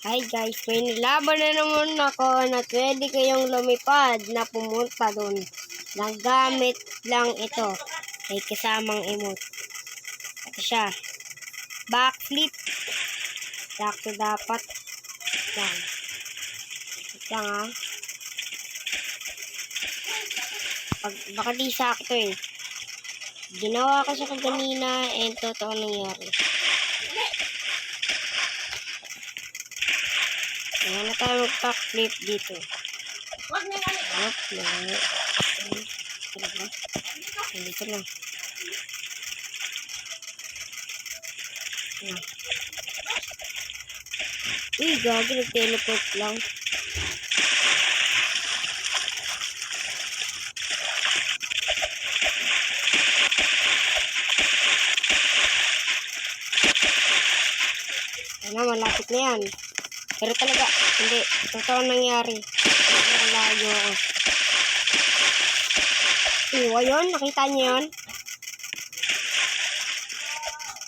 Hi guys, may nilaban na naman ako na pwede kayong lumipad na pumunta doon. Nagamit lang ito. May kasamang emote. Ito siya. Backflip. Sakto dapat. Yan. Ito nga. Baka di sakto eh. Ginawa ko siya kaganina and totoo nangyari. Ayan na tayo mag-backflip dito. Dito lang. Uy, gagi, nag-teleport lang. Ayan na, malapit na yan. Pero talaga, hindi. Totoo nangyari. Malayo ako. Ayun, nakita niyo yun?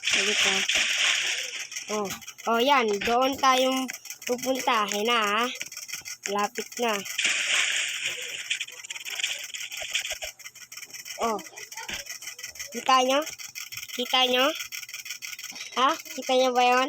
Salit ha. Yan. Doon tayong pupunta. Ayan na ha. Lapit na. Kita nyo? Kita nyo? Ha? Kita nyo ba yun?